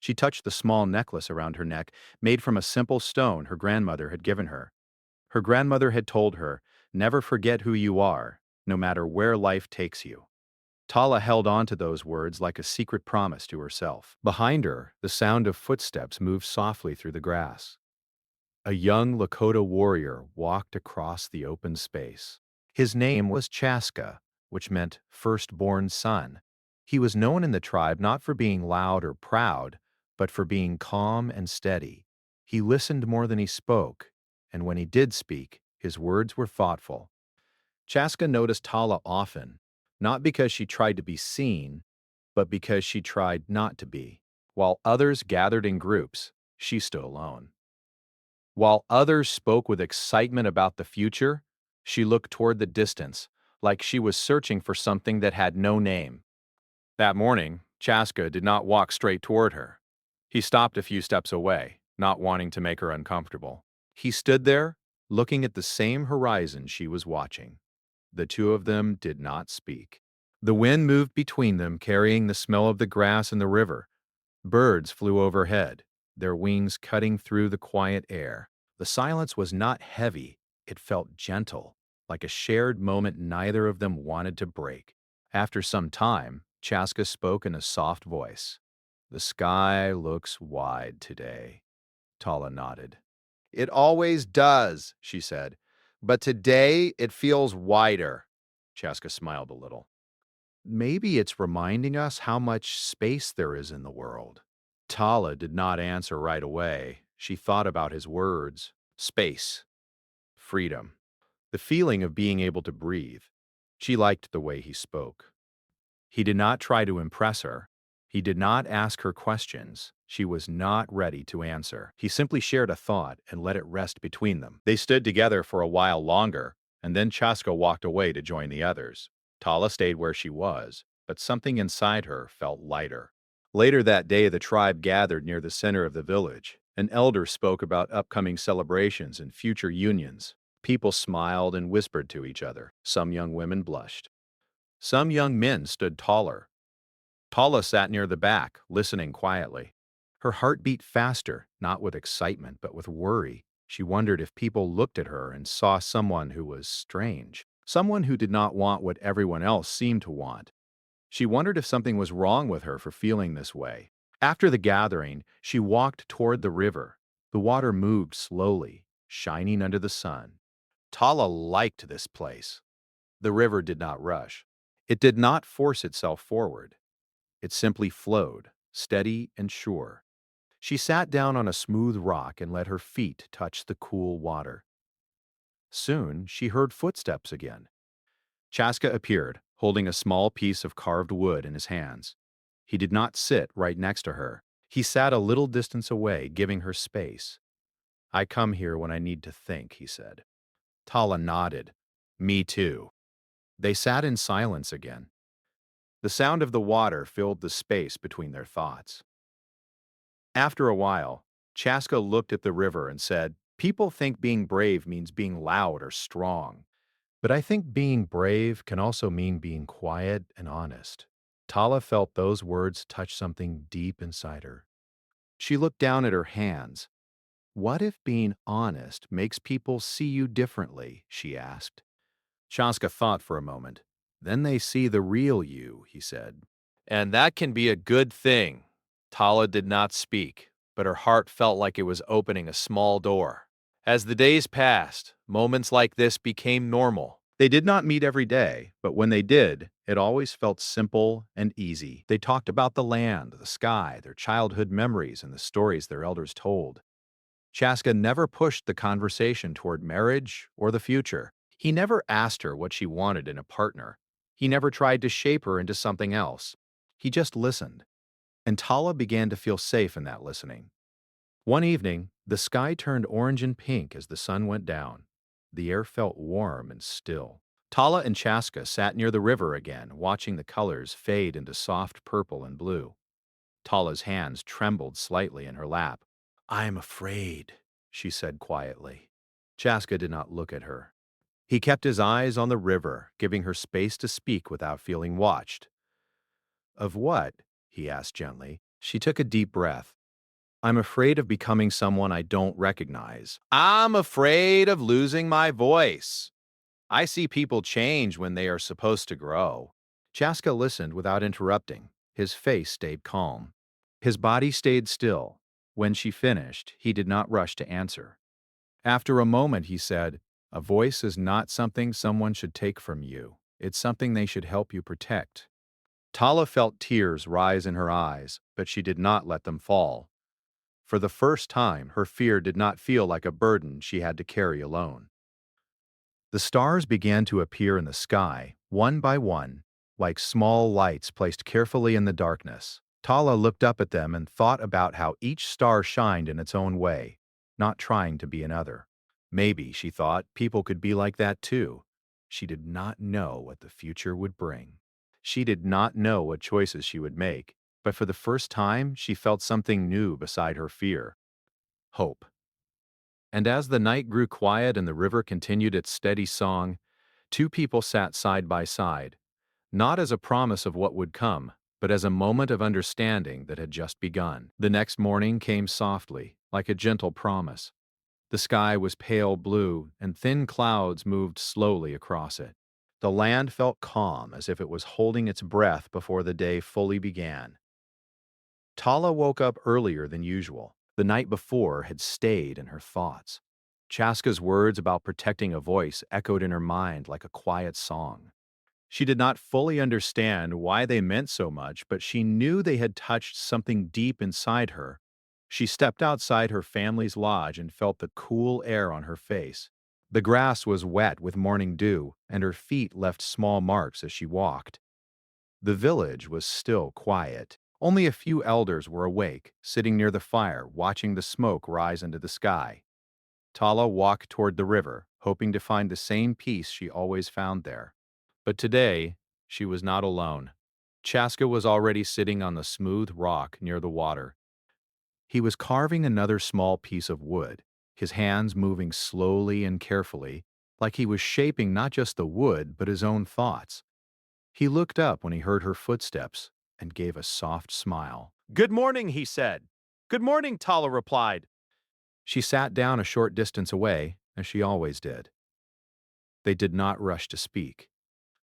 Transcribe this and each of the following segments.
She touched the small necklace around her neck, made from a simple stone her grandmother had given her. Her grandmother had told her, "Never forget who you are, no matter where life takes you." Tala held on to those words like a secret promise to herself. Behind her, the sound of footsteps moved softly through the grass. A young Lakota warrior walked across the open space. His name was Chaska, which meant firstborn son. He was known in the tribe not for being loud or proud, but for being calm and steady. He listened more than he spoke, and when he did speak, his words were thoughtful. Chaska noticed Tala often, not because she tried to be seen, but because she tried not to be. While others gathered in groups, she stood alone. While others spoke with excitement about the future, she looked toward the distance, like she was searching for something that had no name. That morning, Chaska did not walk straight toward her. He stopped a few steps away, not wanting to make her uncomfortable. He stood there, looking at the same horizon she was watching. The two of them did not speak. The wind moved between them, carrying the smell of the grass and the river. Birds flew overhead, their wings cutting through the quiet air. The silence was not heavy, it felt gentle, like a shared moment neither of them wanted to break. After some time, Chaska spoke in a soft voice. "The sky looks wide today." Tala nodded. "It always does," she said. "But today it feels wider." Chaska smiled a little. "Maybe it's reminding us how much space there is in the world." Tala did not answer right away. She thought about his words. Space. Freedom. The feeling of being able to breathe. She liked the way he spoke. He did not try to impress her. He did not ask her questions. She was not ready to answer. He simply shared a thought and let it rest between them. They stood together for a while longer, and then Chaska walked away to join the others. Tala stayed where she was, but something inside her felt lighter. Later that day, the tribe gathered near the center of the village. An elder spoke about upcoming celebrations and future unions. People smiled and whispered to each other. Some young women blushed. Some young men stood taller. Tala sat near the back, listening quietly. Her heart beat faster, not with excitement, but with worry. She wondered if people looked at her and saw someone who was strange, someone who did not want what everyone else seemed to want. She wondered if something was wrong with her for feeling this way. After the gathering, she walked toward the river. The water moved slowly, shining under the sun. Tala liked this place. The river did not rush. It did not force itself forward. It simply flowed, steady and sure. She sat down on a smooth rock and let her feet touch the cool water. Soon, she heard footsteps again. Chaska appeared, holding a small piece of carved wood in his hands. He did not sit right next to her. He sat a little distance away, giving her space. "I come here when I need to think," he said. Tala nodded. "Me too." They sat in silence again. The sound of the water filled the space between their thoughts. After a while, Chaska looked at the river and said, "People think being brave means being loud or strong. But I think being brave can also mean being quiet and honest." Tala felt those words touch something deep inside her. She looked down at her hands. "What if being honest makes people see you differently?" she asked. Chaska thought for a moment. "Then they see the real you," he said. "And that can be a good thing." Tala did not speak, but her heart felt like it was opening a small door. As the days passed, moments like this became normal. They did not meet every day, but when they did, it always felt simple and easy. They talked about the land, the sky, their childhood memories, and the stories their elders told. Chaska never pushed the conversation toward marriage or the future. He never asked her what she wanted in a partner. He never tried to shape her into something else. He just listened. And Tala began to feel safe in that listening. One evening, the sky turned orange and pink as the sun went down. The air felt warm and still. Tala and Chaska sat near the river again, watching the colors fade into soft purple and blue. Tala's hands trembled slightly in her lap. "I am afraid," she said quietly. Chaska did not look at her. He kept his eyes on the river, giving her space to speak without feeling watched. "Of what?" he asked gently. She took a deep breath. I'm afraid of becoming someone I don't recognize. I'm afraid of losing my voice. I see people change when they are supposed to grow. Chaska listened without interrupting. His face stayed calm. His body stayed still. When she finished, he did not rush to answer. After a moment, he said, "A voice is not something someone should take from you. It's something they should help you protect." Tala felt tears rise in her eyes, but she did not let them fall. For the first time, her fear did not feel like a burden she had to carry alone. The stars began to appear in the sky, one by one, like small lights placed carefully in the darkness. Tala looked up at them and thought about how each star shined in its own way, not trying to be another. Maybe, she thought, people could be like that too. She did not know what the future would bring. She did not know what choices she would make, but for the first time, she felt something new beside her fear: hope. And as the night grew quiet and the river continued its steady song, two people sat side by side, not as a promise of what would come, but as a moment of understanding that had just begun. The next morning came softly, like a gentle promise. The sky was pale blue, and thin clouds moved slowly across it. The land felt calm, as if it was holding its breath before the day fully began. Tala woke up earlier than usual. The night before had stayed in her thoughts. Chaska's words about protecting a voice echoed in her mind like a quiet song. She did not fully understand why they meant so much, but she knew they had touched something deep inside her. She stepped outside her family's lodge and felt the cool air on her face. The grass was wet with morning dew, and her feet left small marks as she walked. The village was still quiet. Only a few elders were awake, sitting near the fire, watching the smoke rise into the sky. Tala walked toward the river, hoping to find the same peace she always found there. But today, she was not alone. Chaska was already sitting on the smooth rock near the water. He was carving another small piece of wood, his hands moving slowly and carefully, like he was shaping not just the wood, but his own thoughts. He looked up when he heard her footsteps and gave a soft smile. "Good morning," he said. "Good morning," Tala replied. She sat down a short distance away, as she always did. They did not rush to speak.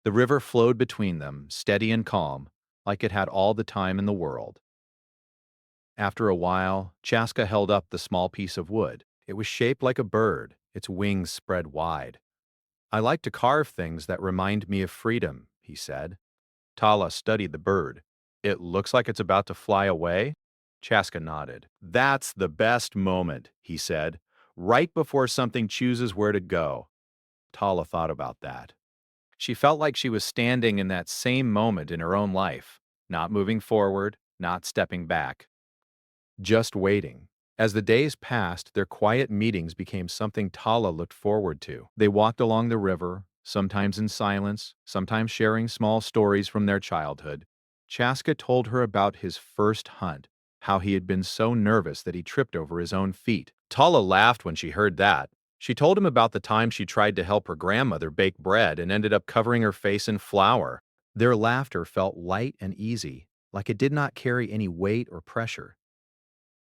The river flowed between them, steady and calm, like it had all the time in the world. After a while, Chaska held up the small piece of wood. It was shaped like a bird, its wings spread wide. "I like to carve things that remind me of freedom," he said. Tala studied the bird. "It looks like it's about to fly away?" Chaska nodded. "That's the best moment," he said, "right before something chooses where to go." Tala thought about that. She felt like she was standing in that same moment in her own life, not moving forward, not stepping back, just waiting. As the days passed, their quiet meetings became something Tala looked forward to. They walked along the river, sometimes in silence, sometimes sharing small stories from their childhood. Chaska told her about his first hunt, how he had been so nervous that he tripped over his own feet. Tala laughed when she heard that. She told him about the time she tried to help her grandmother bake bread and ended up covering her face in flour. Their laughter felt light and easy, like it did not carry any weight or pressure.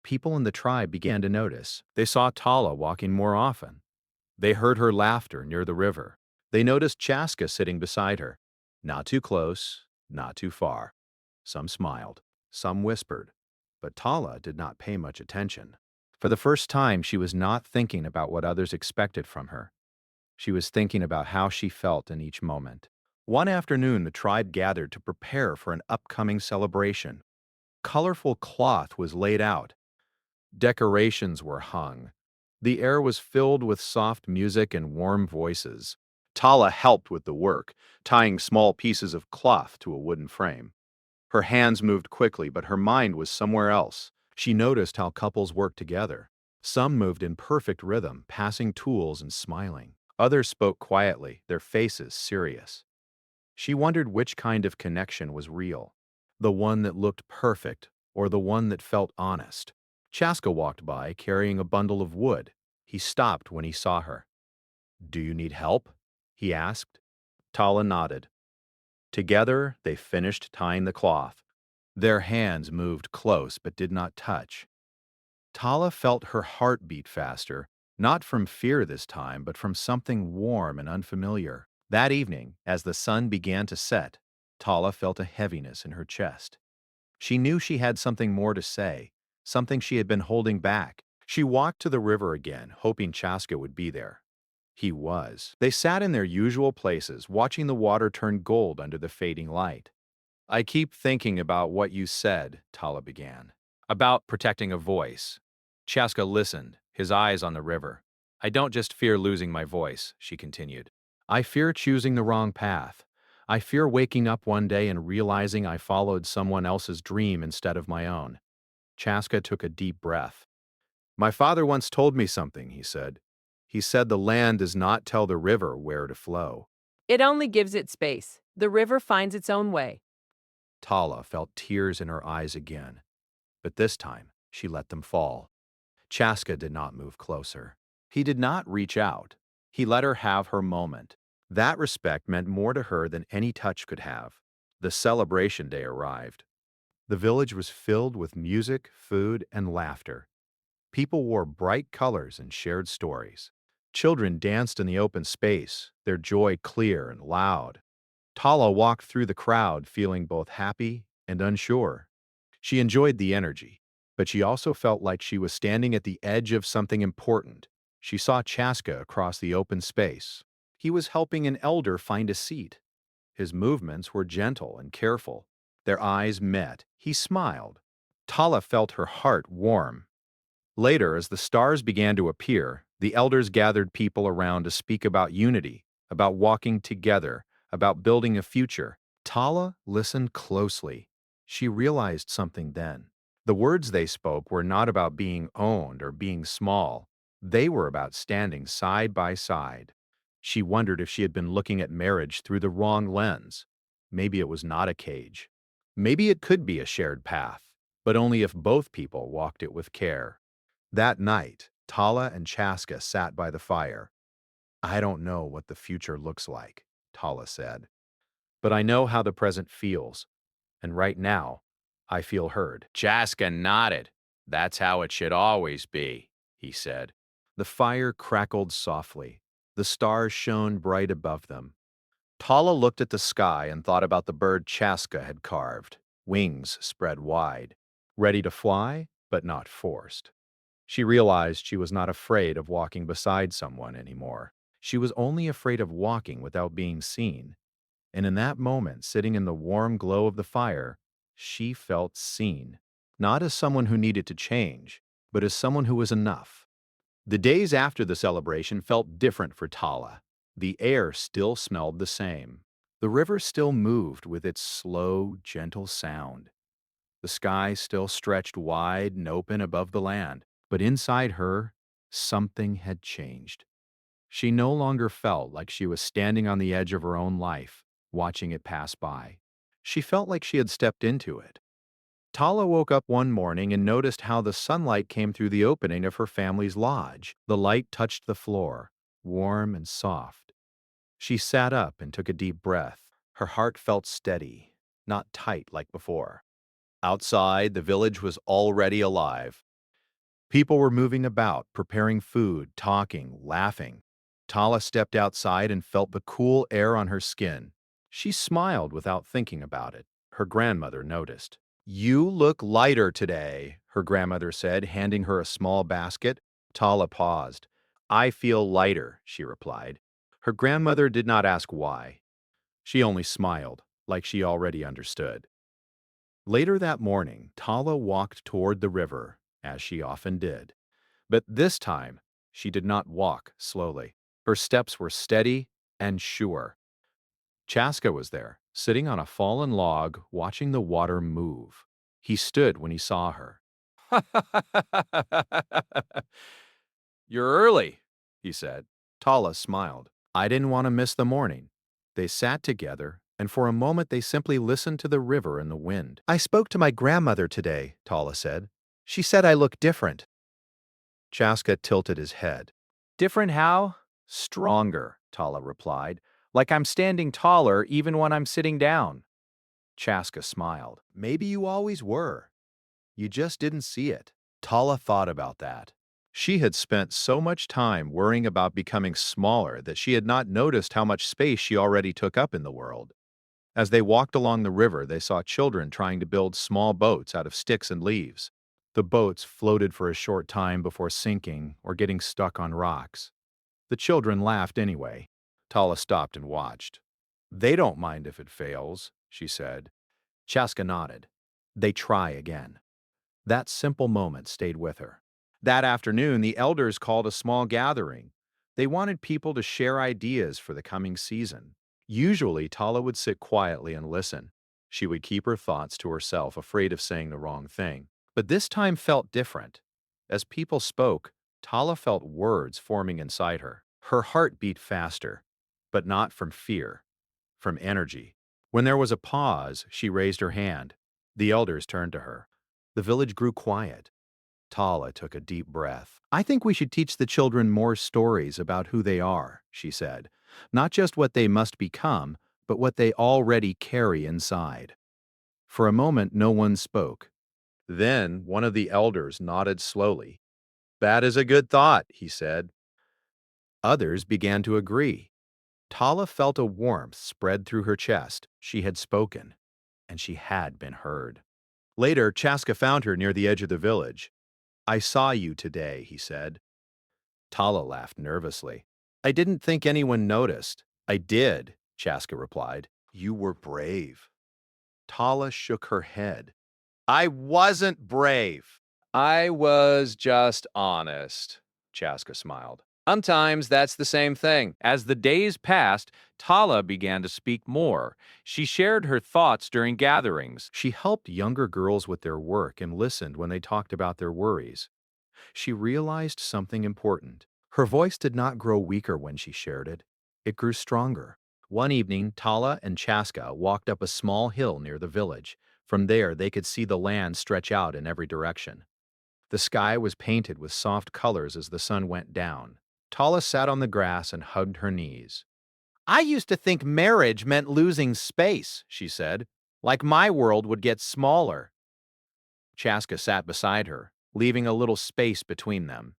People in the tribe began to notice. They saw Tala walking more often. They heard her laughter near the river. They noticed Chaska sitting beside her. Not too close, not too far. Some smiled, some whispered, but Tala did not pay much attention. For the first time, she was not thinking about what others expected from her. She was thinking about how she felt in each moment. One afternoon, the tribe gathered to prepare for an upcoming celebration. Colorful cloth was laid out. Decorations were hung. The air was filled with soft music and warm voices. Tala helped with the work, tying small pieces of cloth to a wooden frame. Her hands moved quickly, but her mind was somewhere else. She noticed how couples worked together. Some moved in perfect rhythm, passing tools and smiling. Others spoke quietly, their faces serious. She wondered which kind of connection was real, the one that looked perfect or the one that felt honest. Chaska walked by, carrying a bundle of wood. He stopped when he saw her. "Do you need help?" he asked. Tala nodded. Together, they finished tying the cloth. Their hands moved close but did not touch. Tala felt her heart beat faster, not from fear this time, but from something warm and unfamiliar. That evening, as the sun began to set, Tala felt a heaviness in her chest. She knew she had something more to say, something she had been holding back. She walked to the river again, hoping Chaska would be there. He was. They sat in their usual places, watching the water turn gold under the fading light. I keep thinking about what you said, Tala began. About protecting a voice. Chaska listened, his eyes on the river. I don't just fear losing my voice, she continued. I fear choosing the wrong path. I fear waking up one day and realizing I followed someone else's dream instead of my own. Chaska took a deep breath. My father once told me something, he said. He said the land does not tell the river where to flow. It only gives it space. The river finds its own way. Tala felt tears in her eyes again, but this time she let them fall. Chaska did not move closer. He did not reach out. He let her have her moment. That respect meant more to her than any touch could have. The celebration day arrived. The village was filled with music, food, and laughter. People wore bright colors and shared stories. Children danced in the open space, their joy clear and loud. Tala walked through the crowd feeling both happy and unsure. She enjoyed the energy, but she also felt like she was standing at the edge of something important. She saw Chaska across the open space. He was helping an elder find a seat. His movements were gentle and careful. Their eyes met. He smiled. Tala felt her heart warm. Later, as the stars began to appear, the elders gathered people around to speak about unity, about walking together, about building a future. Tala listened closely. She realized something then. The words they spoke were not about being owned or being small. They were about standing side by side. She wondered if she had been looking at marriage through the wrong lens. Maybe it was not a cage. Maybe it could be a shared path, but only if both people walked it with care. That night, Tala and Chaska sat by the fire. I don't know what the future looks like, Tala said, but I know how the present feels, and right now, I feel heard. Chaska nodded. That's how it should always be, he said. The fire crackled softly. The stars shone bright above them. Tala looked at the sky and thought about the bird Chaska had carved, wings spread wide, ready to fly, but not forced. She realized she was not afraid of walking beside someone anymore. She was only afraid of walking without being seen. And in that moment, sitting in the warm glow of the fire, she felt seen, not as someone who needed to change, but as someone who was enough. The days after the celebration felt different for Tala. The air still smelled the same. The river still moved with its slow, gentle sound. The sky still stretched wide and open above the land, but inside her, something had changed. She no longer felt like she was standing on the edge of her own life, watching it pass by. She felt like she had stepped into it. Tala woke up one morning and noticed how the sunlight came through the opening of her family's lodge. The light touched the floor, warm and soft. She sat up and took a deep breath. Her heart felt steady, not tight like before. Outside, the village was already alive. People were moving about, preparing food, talking, laughing. Tala stepped outside and felt the cool air on her skin. She smiled without thinking about it. Her grandmother noticed. You look lighter today, her grandmother said, handing her a small basket. Tala paused. I feel lighter, she replied. Her grandmother did not ask why. She only smiled, like she already understood. Later that morning, Tala walked toward the river, as she often did. But this time, she did not walk slowly. Her steps were steady and sure. Chaska was there, sitting on a fallen log, watching the water move. He stood when he saw her. You're early, he said. Tala smiled. I didn't want to miss the morning. They sat together, and for a moment they simply listened to the river and the wind. I spoke to my grandmother today, Tala said. She said I look different. Chaska tilted his head. Different how? Stronger, Tala replied. Like I'm standing taller even when I'm sitting down. Chaska smiled. Maybe you always were. You just didn't see it. Tala thought about that. She had spent so much time worrying about becoming smaller that she had not noticed how much space she already took up in the world. As they walked along the river, they saw children trying to build small boats out of sticks and leaves. The boats floated for a short time before sinking or getting stuck on rocks. The children laughed anyway. Tala stopped and watched. They don't mind if it fails, she said. Chaska nodded. They try again. That simple moment stayed with her. That afternoon, the elders called a small gathering. They wanted people to share ideas for the coming season. Usually, Tala would sit quietly and listen. She would keep her thoughts to herself, afraid of saying the wrong thing. But this time felt different. As people spoke, Tala felt words forming inside her. Her heart beat faster, but not from fear, from energy. When there was a pause, she raised her hand. The elders turned to her. The village grew quiet. Tala took a deep breath. I think we should teach the children more stories about who they are, she said. Not just what they must become, but what they already carry inside. For a moment, no one spoke. Then one of the elders nodded slowly. That is a good thought, he said. Others began to agree. Tala felt a warmth spread through her chest. She had spoken, and she had been heard. Later, Chaska found her near the edge of the village. I saw you today, he said. Tala laughed nervously. I didn't think anyone noticed. I did, Chaska replied. You were brave. Tala shook her head. I wasn't brave. I was just honest, Chaska smiled. Sometimes that's the same thing. As the days passed, Tala began to speak more. She shared her thoughts during gatherings. She helped younger girls with their work and listened when they talked about their worries. She realized something important. Her voice did not grow weaker when she shared it. It grew stronger. One evening, Tala and Chaska walked up a small hill near the village. From there, they could see the land stretch out in every direction. The sky was painted with soft colors as the sun went down. Tala sat on the grass and hugged her knees. I used to think marriage meant losing space, she said. Like my world would get smaller. Chaska sat beside her, leaving a little space between them.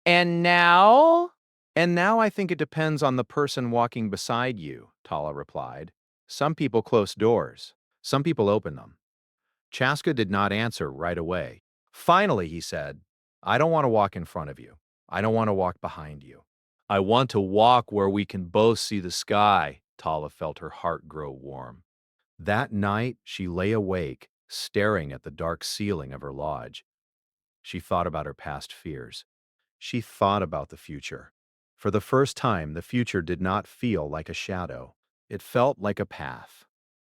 And now? And now I think it depends on the person walking beside you, Tala replied. Some people close doors. Some people open them. Chaska did not answer right away. Finally, he said, I don't want to walk in front of you. I don't want to walk behind you. I want to walk where we can both see the sky. Tala felt her heart grow warm. That night, she lay awake, staring at the dark ceiling of her lodge. She thought about her past fears. She thought about the future. For the first time, the future did not feel like a shadow. It felt like a path.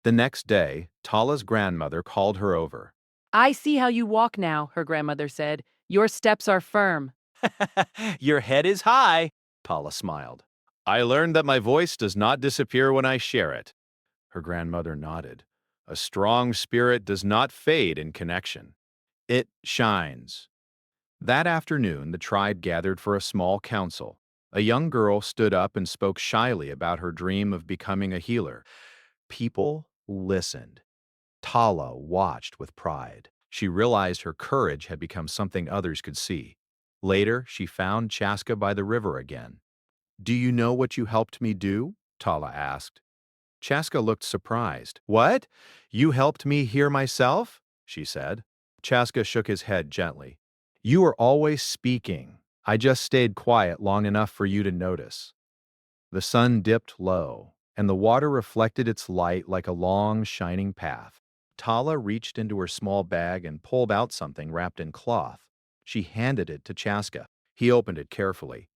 The next day, Tala's grandmother called her over. I see how you walk now, her grandmother said. Your steps are firm. Your head is high, Tala smiled. I learned that my voice does not disappear when I share it. Her grandmother nodded. A strong spirit does not fade in connection. It shines. That afternoon, the tribe gathered for a small council. A young girl stood up and spoke shyly about her dream of becoming a healer. People listened. Tala watched with pride. She realized her courage had become something others could see. Later, she found Chaska by the river again. Do you know what you helped me do? Tala asked. Chaska looked surprised. What? You helped me hear myself? She said. Chaska shook his head gently. You were always speaking. I just stayed quiet long enough for you to notice. The sun dipped low, and the water reflected its light like a long, shining path. Tala reached into her small bag and pulled out something wrapped in cloth. She handed it to Chaska. He opened it carefully.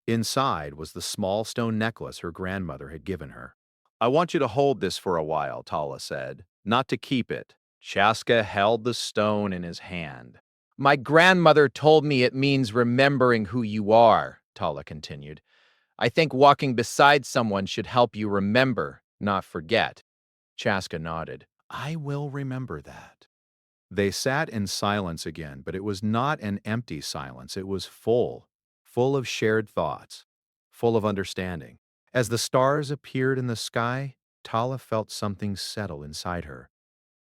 Inside was the small stone necklace her grandmother had given her. I want you to hold this for a while, Tala said, not to keep it. Chaska held the stone in his hand. My grandmother told me it means remembering who you are, Tala continued. I think walking beside someone should help you remember, not forget. Chaska nodded. I will remember that. They sat in silence again, but it was not an empty silence. It was full of shared thoughts, full of understanding. As the stars appeared in the sky, Tala felt something settle inside her.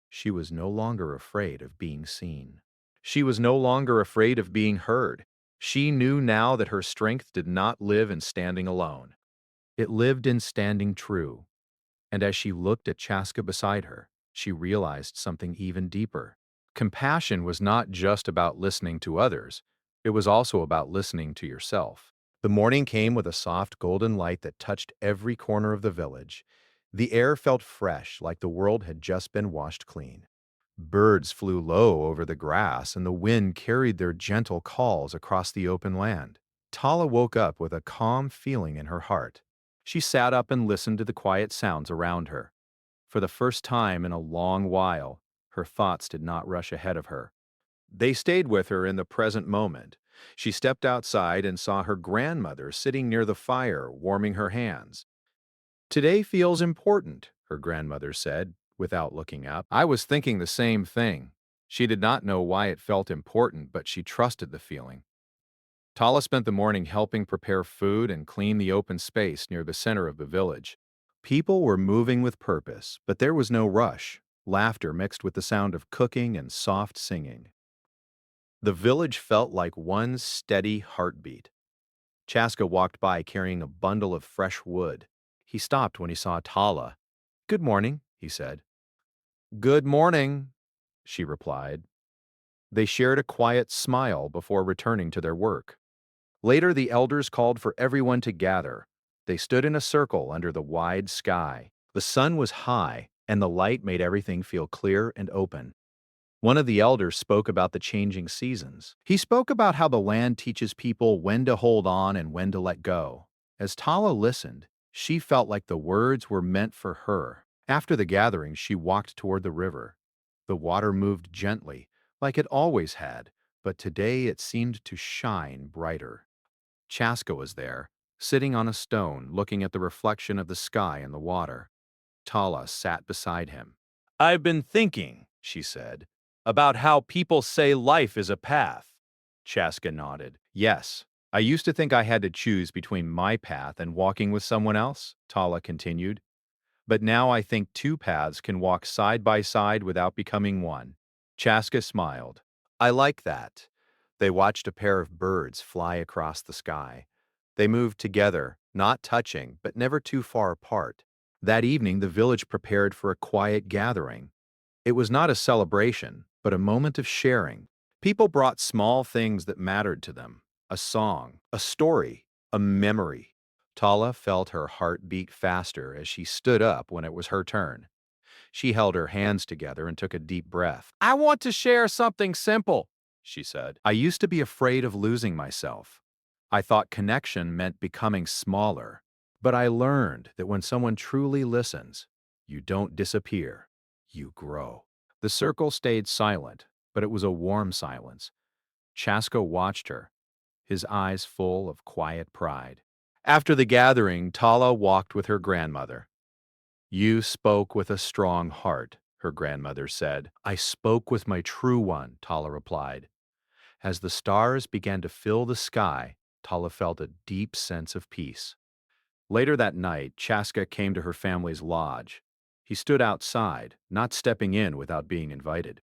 She was no longer afraid of being seen. She was no longer afraid of being heard. She knew now that her strength did not live in standing alone. It lived in standing true. And as she looked at Chaska beside her, she realized something even deeper. Compassion was not just about listening to others, it was also about listening to yourself. The morning came with a soft golden light that touched every corner of the village. The air felt fresh, like the world had just been washed clean. Birds flew low over the grass, and the wind carried their gentle calls across the open land. Tala woke up with a calm feeling in her heart. She sat up and listened to the quiet sounds around her. For the first time in a long while, her thoughts did not rush ahead of her. They stayed with her in the present moment. She stepped outside and saw her grandmother sitting near the fire, warming her hands. "Today feels important," her grandmother said, without looking up. I was thinking the same thing. She did not know why it felt important, but she trusted the feeling. Tala spent the morning helping prepare food and clean the open space near the center of the village. People were moving with purpose, but there was no rush. Laughter mixed with the sound of cooking and soft singing. The village felt like one steady heartbeat. Chaska walked by carrying a bundle of fresh wood. He stopped when he saw Tala. "Good morning," he said. "Good morning," she replied. They shared a quiet smile before returning to their work. Later, the elders called for everyone to gather. They stood in a circle under the wide sky. The sun was high, and the light made everything feel clear and open. One of the elders spoke about the changing seasons. He spoke about how the land teaches people when to hold on and when to let go. As Tala listened, she felt like the words were meant for her. After the gathering, she walked toward the river. The water moved gently, like it always had, but today it seemed to shine brighter. Chaska was there, sitting on a stone, looking at the reflection of the sky in the water. Tala sat beside him. "I've been thinking," she said, "about how people say life is a path." Chaska nodded. "Yes, I used to think I had to choose between my path and walking with someone else," Tala continued. "But now I think two paths can walk side by side without becoming one." Chaska smiled. "I like that." They watched a pair of birds fly across the sky. They moved together, not touching, but never too far apart. That evening, the village prepared for a quiet gathering. It was not a celebration, but a moment of sharing. People brought small things that mattered to them: a song, a story, a memory. Tala felt her heart beat faster as she stood up when it was her turn. She held her hands together and took a deep breath. "I want to share something simple," she said. "I used to be afraid of losing myself. I thought connection meant becoming smaller. But I learned that when someone truly listens, you don't disappear, you grow." The circle stayed silent, but it was a warm silence. Chaska watched her, his eyes full of quiet pride. After the gathering, Tala walked with her grandmother. "You spoke with a strong heart," her grandmother said. "I spoke with my true one," Tala replied. As the stars began to fill the sky, Tala felt a deep sense of peace. Later that night, Chaska came to her family's lodge. He stood outside, not stepping in without being invited.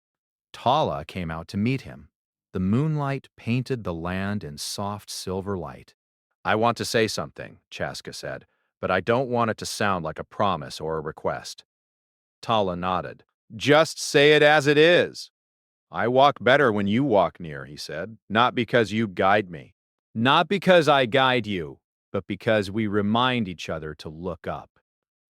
Tala came out to meet him. The moonlight painted the land in soft silver light. "I want to say something," Chaska said, "but I don't want it to sound like a promise or a request." Tala nodded. "Just say it as it is." "I walk better when you walk near," he said, "not because you guide me. Not because I guide you, but because we remind each other to look up."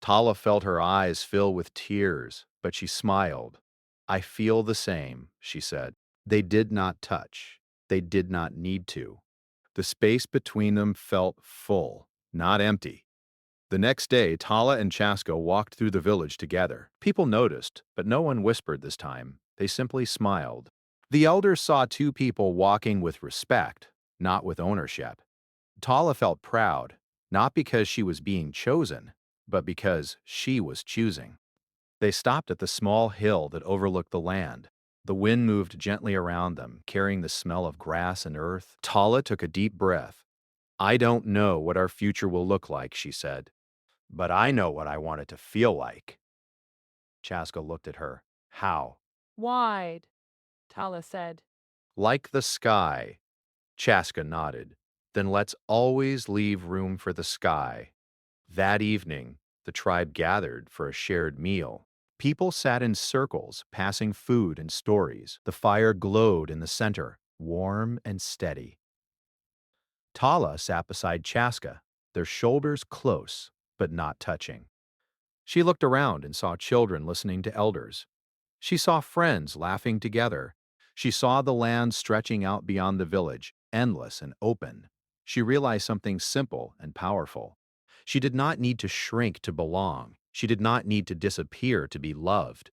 Tala felt her eyes fill with tears, but she smiled. "I feel the same," she said. They did not touch. They did not need to. The space between them felt full, not empty. The next day, Tala and Chaska walked through the village together. People noticed, but no one whispered this time. They simply smiled. The elders saw two people walking with respect, not with ownership. Tala felt proud, not because she was being chosen, but because she was choosing. They stopped at the small hill that overlooked the land. The wind moved gently around them, carrying the smell of grass and earth. Tala took a deep breath. "I don't know what our future will look like," she said, "but I know what I want it to feel like." Chaska looked at her. How? Wide, Tala said. Like the sky. Chaska nodded. Then let's always leave room for the sky. That evening, the tribe gathered for a shared meal. People sat in circles, passing food and stories. The fire glowed in the center, warm and steady. Tala sat beside Chaska, their shoulders close, but not touching. She looked around and saw children listening to elders. She saw friends laughing together. She saw the land stretching out beyond the village, endless and open. She realized something simple and powerful. She did not need to shrink to belong. She did not need to disappear to be loved.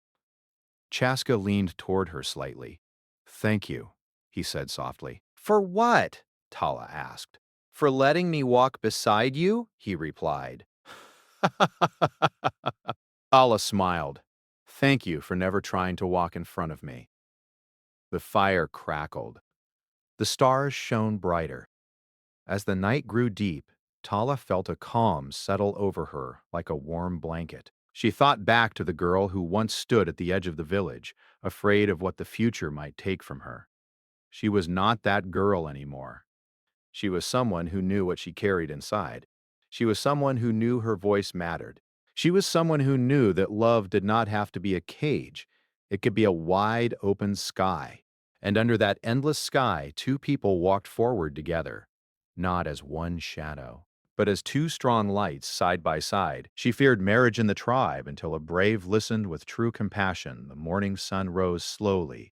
Chaska leaned toward her slightly. "Thank you," he said softly. "For what?" Tala asked. "For letting me walk beside you," he replied. Tala smiled. "Thank you for never trying to walk in front of me." The fire crackled. The stars shone brighter. As the night grew deep, Tala felt a calm settle over her like a warm blanket. She thought back to the girl who once stood at the edge of the village, afraid of what the future might take from her. She was not that girl anymore. She was someone who knew what she carried inside. She was someone who knew her voice mattered. She was someone who knew that love did not have to be a cage. It could be a wide open sky. And under that endless sky, two people walked forward together, not as one shadow, but as two strong lights side by side. She feared marriage in the tribe until a brave listened with true compassion. The morning sun rose slowly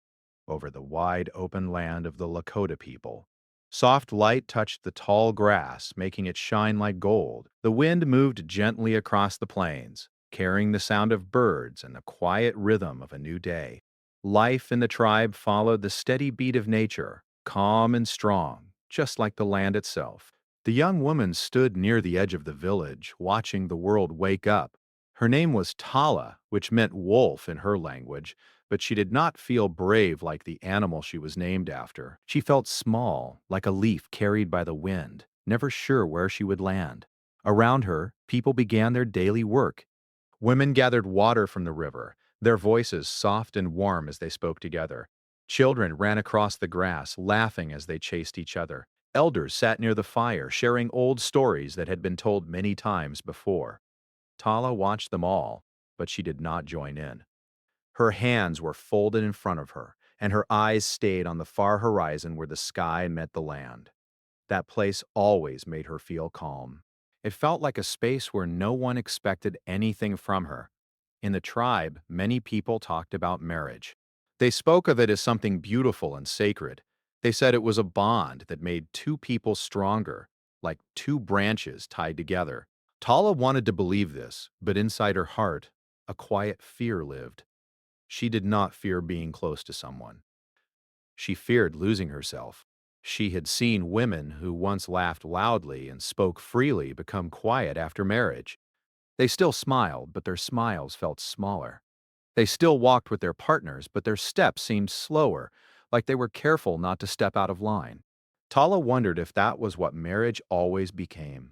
over the wide open land of the Lakota people. Soft light touched the tall grass, making it shine like gold. The wind moved gently across the plains, carrying the sound of birds and the quiet rhythm of a new day. Life in the tribe followed the steady beat of nature, calm and strong, just like the land itself. The young woman stood near the edge of the village, watching the world wake up. Her name was Tala, which meant wolf in her language, but she did not feel brave like the animal she was named after. She felt small, like a leaf carried by the wind, never sure where she would land. Around her, people began their daily work. Women gathered water from the river, their voices soft and warm as they spoke together. Children ran across the grass, laughing as they chased each other. Elders sat near the fire, sharing old stories that had been told many times before. Tala watched them all, but she did not join in. Her hands were folded in front of her, and her eyes stayed on the far horizon where the sky met the land. That place always made her feel calm. It felt like a space where no one expected anything from her. In the tribe, many people talked about marriage. They spoke of it as something beautiful and sacred. They said it was a bond that made two people stronger, like two branches tied together. Tala wanted to believe this, but inside her heart, a quiet fear lived. She did not fear being close to someone. She feared losing herself. She had seen women who once laughed loudly and spoke freely become quiet after marriage. They still smiled, but their smiles felt smaller. They still walked with their partners, but their steps seemed slower, like they were careful not to step out of line. Tala wondered if that was what marriage always became.